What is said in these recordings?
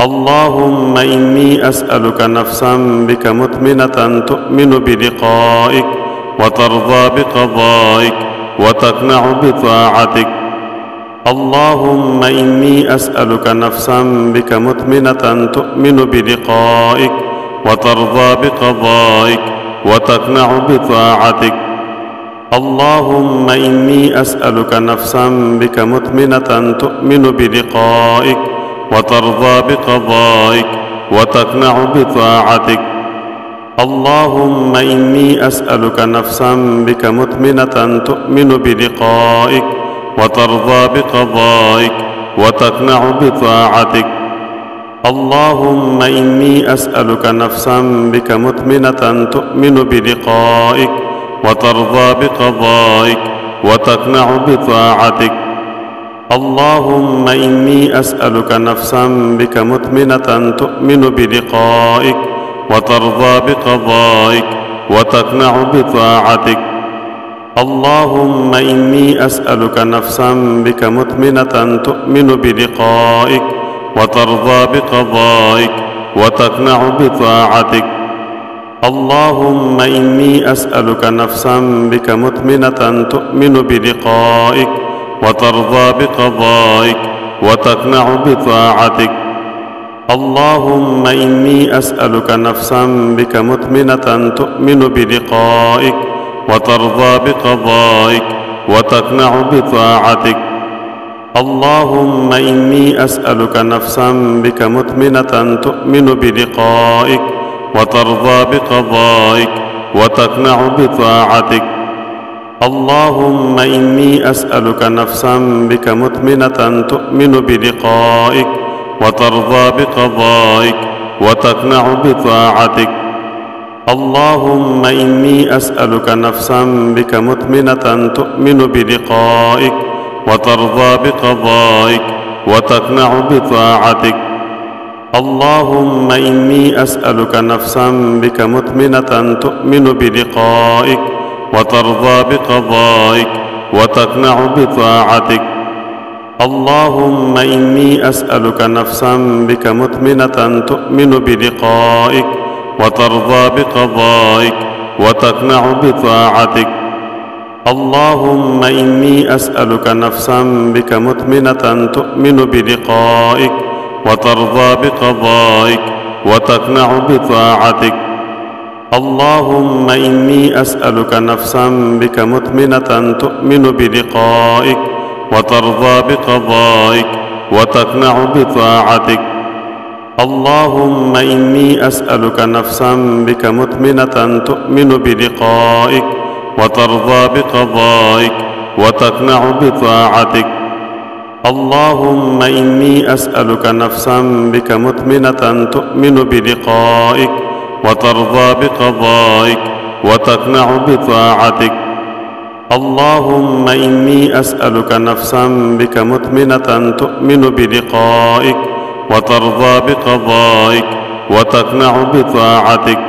اللهم إني أسألك نفسا بك مطمئنة تؤمن بلقائك وترضى بقضائك وتقنع بطاعتك. اللهم إني أسألك نفسا بك مطمئنة تؤمن بلقائك وترضى بقضائك وتقنع بطاعتك. اللهم إني أسألك نفسا بك مطمئنة تؤمن بلقائك وترضى بقضائك وتقنع بطاعتك. اللهم إني أسألك نفسا بك مطمئنة تؤمن بلقائك وترضى بقضائك وتقنع بطاعتك. اللهم إني أسألك نفسا بك مطمئنة تؤمن بلقائك وترضى بقضائك وتقنع بطاعتك. اللهم إني أسألك نفسا بك مطمئنة تؤمن بلقائك وترضى بقضائك وتقنع بطاعتك. اللهم إني أسألك نفسا بك مطمئنة تؤمن بلقائك وترضى بقضائك وتقنع بطاعتك. اللهم إني أسألك نفسا بك مطمئنة تؤمن بلقائك وترضى بقضائك وتقنع بطاعتك. اللهم إني أسألك نفسا بك مطمئنة تؤمن بلقائك وترضى بقضائك وتقنع بطاعتك. اللهم إني أسألك نفسا بك مطمئنة تؤمن بلقائك وترضى بقضائك وتقنع بطاعتك. اللهم إني أسألك نفسا بك مطمئنة تؤمن بلقائك وترضى بقضائك وتقنع بطاعتك. اللهم إني أسألك نفسا بك مطمئنة تؤمن بلقائك وترضى بقضائك وتقنع بطاعتك. اللهم إني أسألك نفسا بك مطمئنة تؤمن بلقائك وترضى بقضائك وتقنع بطاعتك. اللهم إني أسألك نفسا بك مطمئنة تؤمن بلقائك وترضى بقضائك وتقنع بطاعتك. اللهم إني أسألك نفسا بك مطمئنة تؤمن بلقائك وترضى بقضائك وتقنع بطاعتك. اللهم إني أسألك نفسا بك مطمئنة تؤمن بلقائك وترضى بقضائك وتقنع بطاعتك. اللهم إني أسألك نفسا بك مطمئنة تؤمن بلقائك وترضى بقضائك وتقنع بطاعتك. اللهم إني أسألك نفسا بك مطمئنة تؤمن بلقائك وترضى بقضائك وتقنع بطاعتك. اللهم إني أسألك نفسا بك مطمئنة تؤمن بلقائك وترضى بقضائك وتقنع بطاعتك.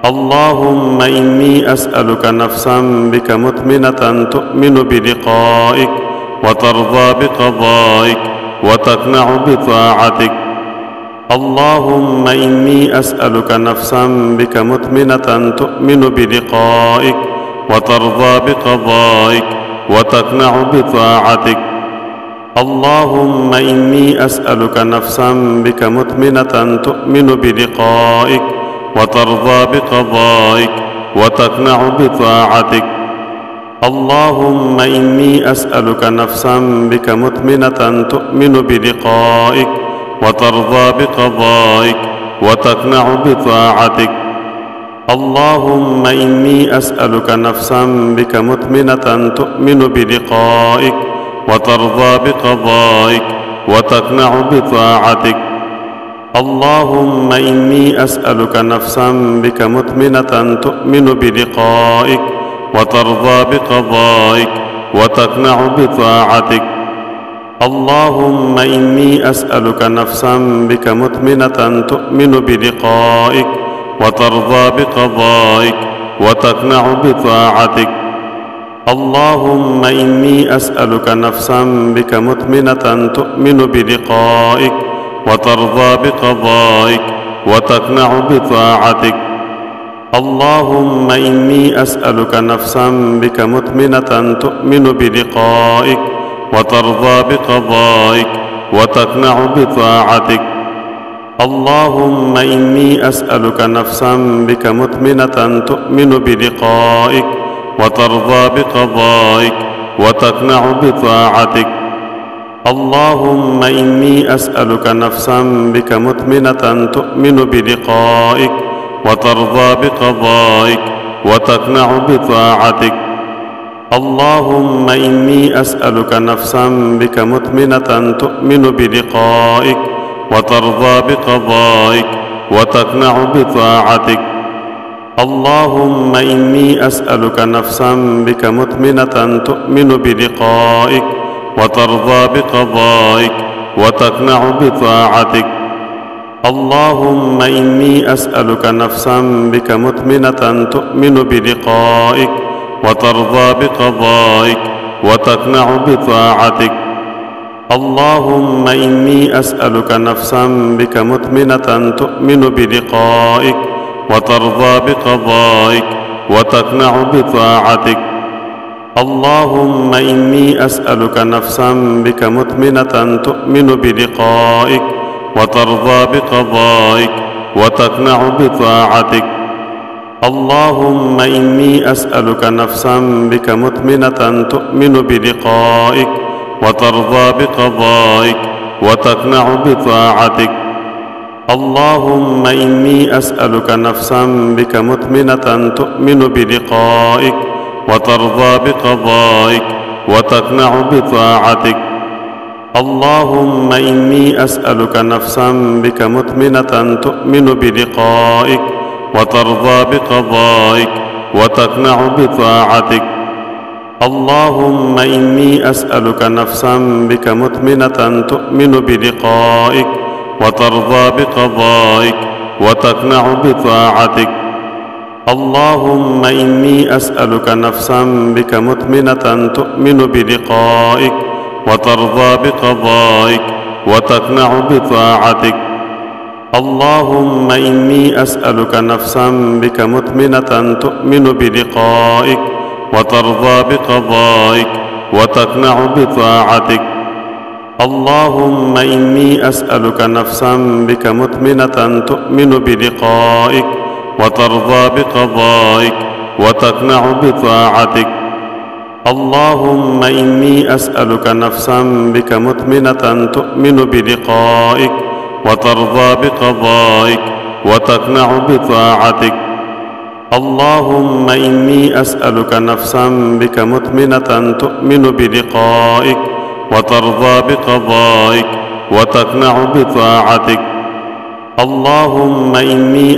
اللهم إني أسألك نفسا بك مطمئنة تؤمن بلقائك وترضى بقضائك وتقنع بطاعتك. اللهم إني أسألك نفسا بك مطمئنة تؤمن بلقائك وترضى بقضائك وتقنع بطاعتك. اللهم إني أسألك نفسا بك مطمئنة تؤمن بلقائك وترضى بقضائك وتقنع بطاعتك. اللهم إني أسألك نفسا بك مطمئنة تؤمن بلقائك وترضى بقضائك وتقنع بطاعتك. اللهم إني أسألك نفسا بك مطمئنة تؤمن بلقائك وترضى بقضائك وتقنع بطاعتك. اللهم إني أسألك نفسا بك مطمئنة تؤمن بلقائك وترضى بقضائك وتقنع بطاعتك. اللهم إني أسألك نفسا بك مطمئنة تؤمن بلقائك وترضى بقضائك وتقنع بطاعتك. اللهم إني أسألك نفسا بك مطمئنة تؤمن بلقائك وترضى بقضائك وتقنع بطاعتك. اللهم إني أسألك نفسا بك مطمئنة تؤمن بلقائك وترضى بقضائك وتقنع بطاعتك. اللهم إني أسألك نفسا بك مطمئنة تؤمن بلقائك وترضى بقضائك وتقنع بطاعتك. اللهم إني أسألك نفسا بك مطمئنة تؤمن بلقائك وترضى بقضائك وتقنع بطاعتك. اللهم إني أسألك نفسا بك مطمئنة تؤمن بلقائك وترضى بقضائك وتقنع بطاعتك. اللهم إني أسألك نفسا بك مطمئنة تؤمن بلقائك وترضى بقضائك وتقنع بطاعتك. اللهم إني أسألك نفسا بك مطمئنة تؤمن بلقائك وترضى بقضائك وتقنع بطاعتك. اللهم إني أسألك نفسا بك مطمئنة تؤمن بلقائك وترضى بقضائك وتقنع بطاعتك. اللهم إني أسألك نفسا بك مطمئنة تؤمن بلقائك وترضى بقضائك وتقنع بطاعتك. اللهم إني أسألك نفسا بك مطمئنة تؤمن بلقائك وترضى بقضائك وتقنع بطاعتك. اللهم إني أسألك نفسا بك مطمئنة تؤمن بلقائك وترضى بقضائك وتقنع بطاعتك. اللهم إني أسألك نفسا بك مطمئنة تؤمن بلقائك وترضى بقضائك وتقنع بطاعتك. اللهم إني أسألك نفسا بك مطمئنة تؤمن بلقائك وترضى بقضائك وتقنع بطاعتك. اللهم إني أسألك نفسا بك مطمئنة تؤمن بلقائك وترضى بقضائك وتقنع بطاعتك. اللهم إني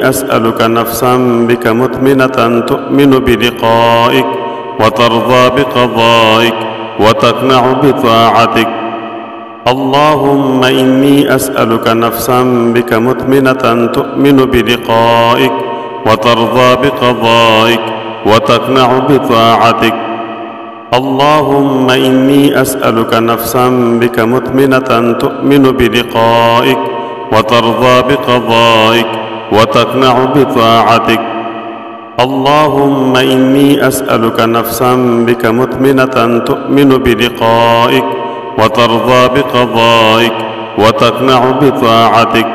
أسألك نفسا بك مطمئنة تؤمن بلقائك وترضى بقضائك وتقنع بطاعتك. اللهم إني أسألك نفسا بك مطمئنة تؤمن بلقائك وترضى بقضائك وتقنع بطاعتك. اللهم إني أسألك نفسا بك مطمئنة تؤمن بلقائك وترضى بقضائك وتقنع بطاعتك.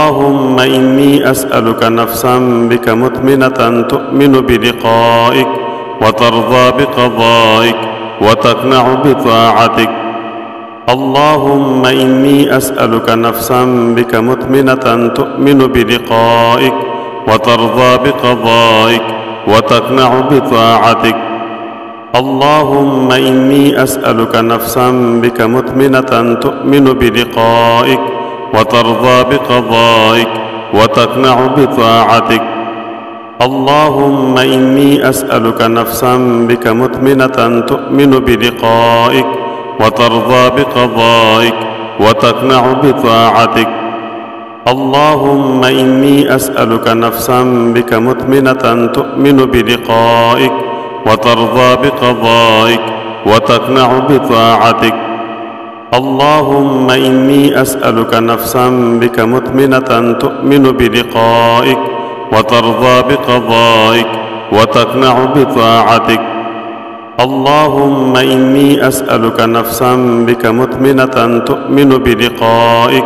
اللهم إني أسألك نفسا بك مطمئنة تؤمن بلقائك وترضى بقضائك وتقنع بطاعتك. اللهم إني أسألك نفسا بك مطمئنة تؤمن بلقائك وترضى بقضائك وتقنع بطاعتك. اللهم إني أسألك نفسا بك مطمئنة تؤمن بلقائك وترضى بقضائك وتقنع بطاعتك. اللهم إني أسألك نفسا بك مطمئنة تؤمن بلقائك وترضى بقضائك وتقنع بطاعتك. اللهم إني أسألك نفسا بك مطمئنة تؤمن اللهم إني أسألك نفسا بك مطمئنة تؤمن بلقائك وترضى بقضائك وتقنع بطاعتك. اللهم إني أسألك نفسا بك مطمئنة تؤمن بلقائك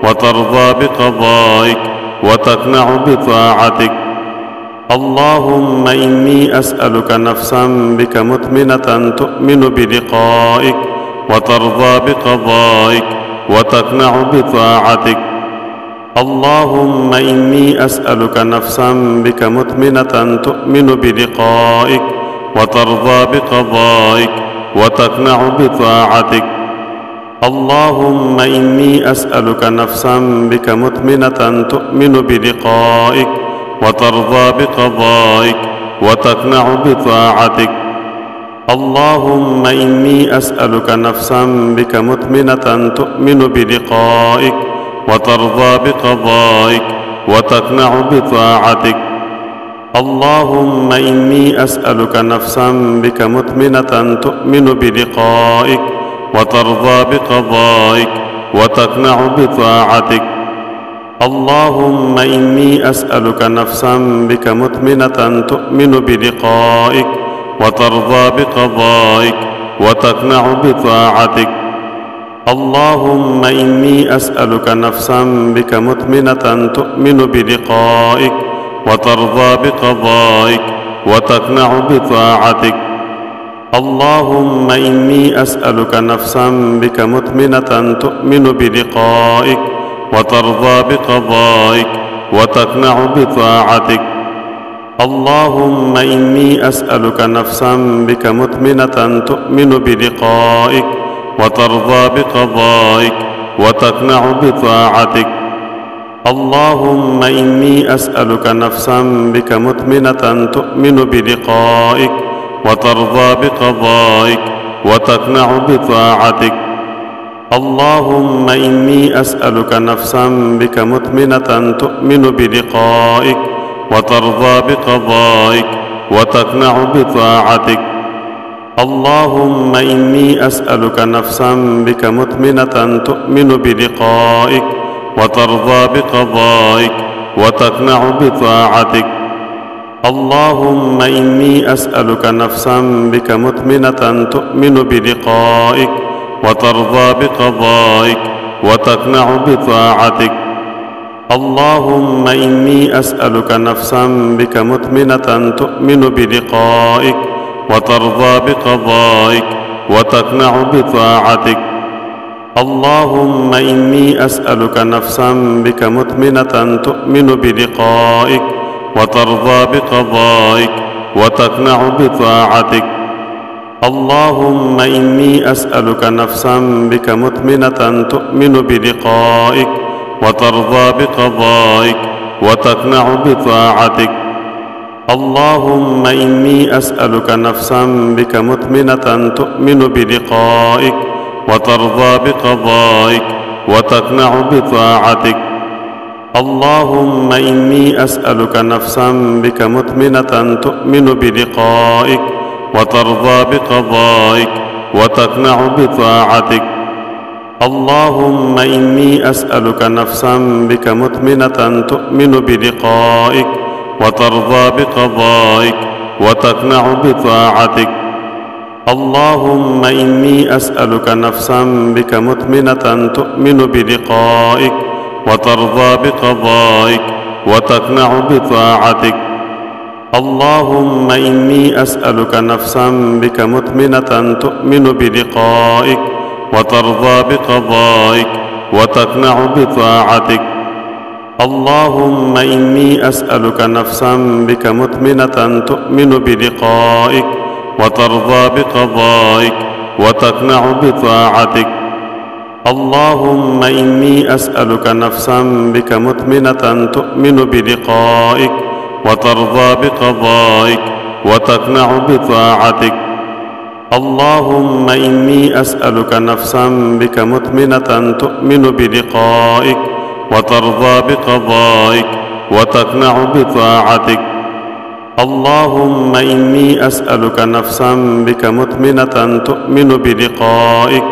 وترضى بقضائك وتقنع بطاعتك. اللهم إني أسألك نفسا بك مطمئنة تؤمن بلقائك وترضى بقضائك وتقنع بطاعتك. اللهم إني أسألك نفسا بك مطمئنة تؤمن بلقائك وترضى بقضائك وتقنع بطاعتك. اللهم إني أسألك نفسا بك مطمئنة تؤمن بلقائك وترضى بقضائك وتقنع بطاعتك. اللهم إني أسألك نفسا بك مطمئنة تؤمن بلقائك وترضى بقضائك وتقنع بطاعتك. اللهم إني أسألك نفسا بك مطمئنة تؤمن بلقائك وترضى بقضائك وتقنع بطاعتك. اللهم إني أسألك نفسا بك مطمئنة تؤمن بلقائك وترضى بقضائك وتقنع بطاعتك. اللهم إني أسألك نفسا بك مطمئنة تؤمن بلقائك وترضى بقضائك وتقنع بطاعتك. اللهم إني أسألك نفسا بك مطمئنة تؤمن بلقائك وترضى بقضائك وتقنع بطاعتك. اللهم إني أسألك نفسا بك مطمئنة تؤمن بلقائك وترضى بقضائك وتقنع بطاعتك. اللهم إني أسألك نفسا بك مطمئنة تؤمن بلقائك وترضى بقضائك وتقنع بطاعتك. اللهم إني أسألك نفسا بك مطمئنة تؤمن بلقائك وترضى بقضائك وتقنع بطاعتك. اللهم إني أسألك نفسا بك مطمئنة تؤمن بلقائك وترضى بقضائك وتقنع بطاعتك. اللهم إني أسألك نفسا بك مطمئنة تؤمن بلقائك وترضى بقضائك وتقنع بطاعتك. اللهم إني أسألك نفسا بك مطمئنة تؤمن بلقائك وترضى بقضائك وتقنع بطاعتك. اللهم إني أسألك نفسا بك مطمئنة تؤمن بلقائك وترضى بقضائك وتقنع بطاعتك. اللهم إني أسألك نفسا بك مطمئنة تؤمن بلقائك وترضى بقضائك وتقنع بطاعتك. اللهم إني أسألك نفسا بك مطمئنة تؤمن بلقائك وترضى بقضائك وتقنع بطاعتك. اللهم إني أسألك نفسا بك مطمئنة تؤمن بلقائك وترضى بقضائك وتقنع بطاعتك. اللهم إني أسألك نفسا بك مطمئنة تؤمن بلقائك وترضى بقضائك وتقنع بطاعتك. اللهم إني أسألك نفسا بك مطمئنة تؤمن بلقائك وترضى بقضائك وتقنع بطاعتك. اللهم إني أسألك نفسا بك مطمئنة تؤمن بلقائك وترضى بقضائك وتقنع بطاعتك. اللهم إني أسألك نفسا بك مطمئنة تؤمن بلقائك وترضى بقضائك وتقنع بطاعتك. اللهم إني أسألك نفسا بك مطمئنة تؤمن بلقائك وترضى بقضائك وتقنع بطاعتك. اللهم إني أسألك نفسا بك مطمئنة تؤمن بلقائك وترضى بقضائك وتقنع بطاعتك. اللهم إني أسألك نفسا بك مطمئنة تؤمن بلقائك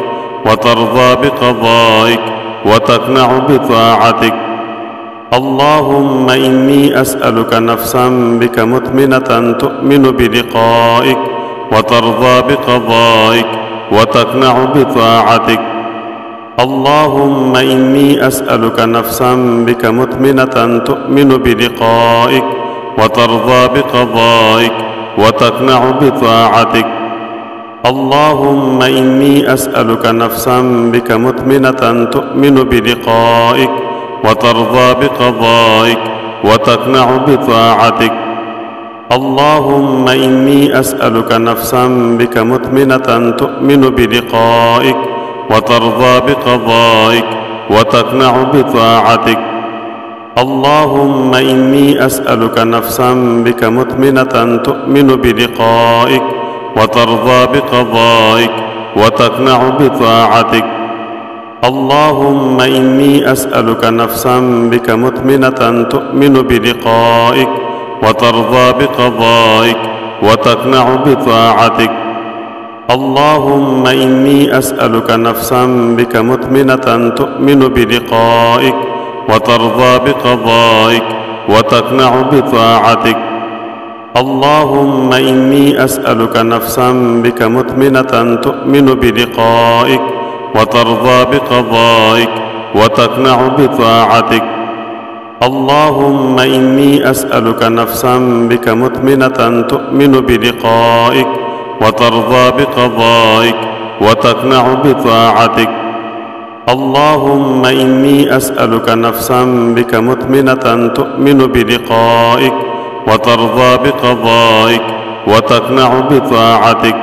وترضى بقضائك وتقنع بطاعتك. اللهم إني أسألك نفسا بك مطمئنة تؤمن بلقائك وترضى بقضائك وتقنع بطاعتك. اللهم إني أسألك نفسا بك مطمئنة تؤمن بلقائك وترضى بقضائك وتقنع بطاعتك. اللهم إني أسألك نفسا بك مطمئنة تؤمن بلقائك وترضى بقضائك وتقنع بطاعتك. اللهم إني أسألك نفسا بك مطمئنة تؤمن بلقائك وترضى بقضائك وتقنع بطاعتك. اللهم إني أسألك نفسا بك مطمئنة تؤمن بلقائك وترضى بقضائك وتقنع بطاعتك. اللهم إني أسألك نفسا بك مطمئنة تؤمن بلقائك وترضى بقضائك وتقنع بطاعتك. اللهم إني أسألك نفسا بك مطمئنة تؤمن بلقائك وترضى بقضائك وتقنع بطاعتك. اللهم إني أسألك نفسا بك مطمئنة تؤمن بلقائك وترضى بقضائك وتقنع بطاعتك. اللهم إني أسألك نفسا بك مطمئنة تؤمن بلقائك وترضى بقضائك وتقنع بطاعتك. اللهم إني أسألك نفسا بك مطمئنة تؤمن بلقائك وترضى بقضائك وتقنع بطاعتك.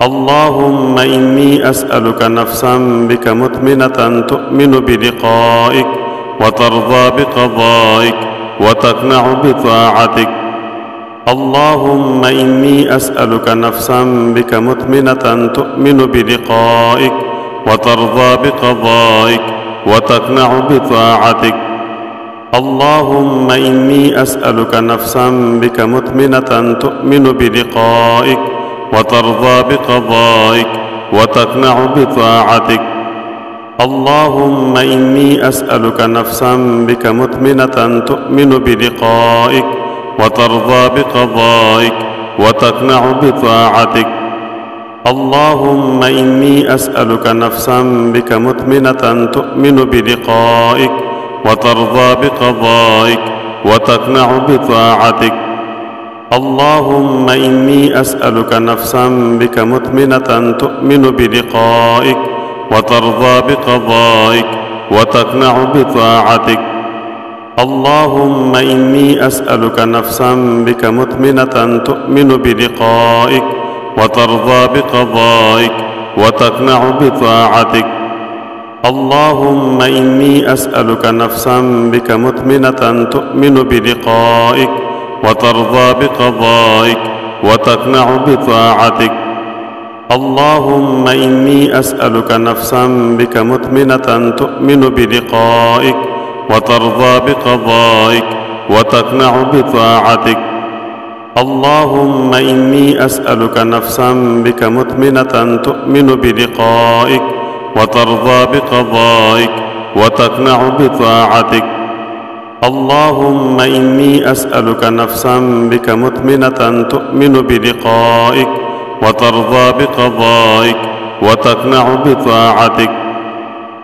اللهم إني أسألك نفسا بك مطمئنة تؤمن بلقائك وترضى بقضائك وتقنع بطاعتك. اللهم إني أسألك نفسا بك مطمئنة تؤمن بلقائك وترضى بقضائك وتقنع بطاعتك. اللهم إني أسألك نفسا بك مطمئنة تؤمن بلقائك وترضى بقضائك وتقنع بطاعتك. اللهم إني أسألك نفسا بك مطمئنة تؤمن بلقائك وترضى بقضائك وتقنع بطاعتك. اللهم إني أسألك نفسا بك مطمئنة تؤمن بلقائك وترضى بقضائك وتقنع بطاعتك. اللهم إني أسألك نفسا بك مطمئنة تؤمن بلقائك وترضى بقضائك وتقنع بطاعتك. اللهم إني أسألك نفسا بك مطمئنة تؤمن بلقائك وترضى بقضائك وتقنع بطاعتك. اللهم إني أسألك نفسا بك مطمئنة تؤمن بلقائك وترضى بقضائك وتقنع بطاعتك. اللهم إني أسألك نفسا بك مطمئنة تؤمن بلقائك وترضى بقضائك وتقنع بطاعتك. اللهم إني أسألك نفسا بك مطمئنة تؤمن بلقائك وترضى بقضائك وتقنع بطاعتك. اللهم إني أسألك نفسا بك مطمئنة تؤمن بلقائك وترضى بقضائك وتقنع بطاعتك.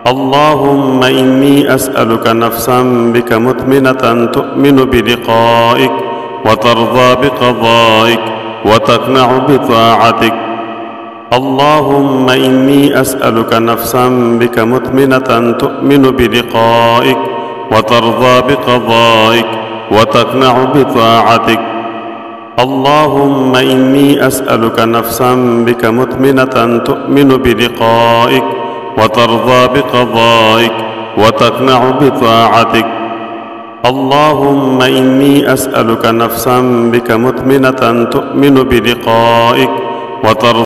اللهم إني أسألك نفسا بك مطمئنة تؤمن بلقائك وترضى بقضائك وتقنع بطاعتك. اللهم إني أسألك نفسا بك مطمئنة تؤمن بلقائك وترضى بقضائك وتقنع بطاعتك. اللهم إني أسألك نفسا بك مطمئنة تؤمن بلقائك وترضى بقضائك وتقنع بطاعتك. اللهم إني أسألك نفسا بك مطمئنة تؤمن بلقائك وترضى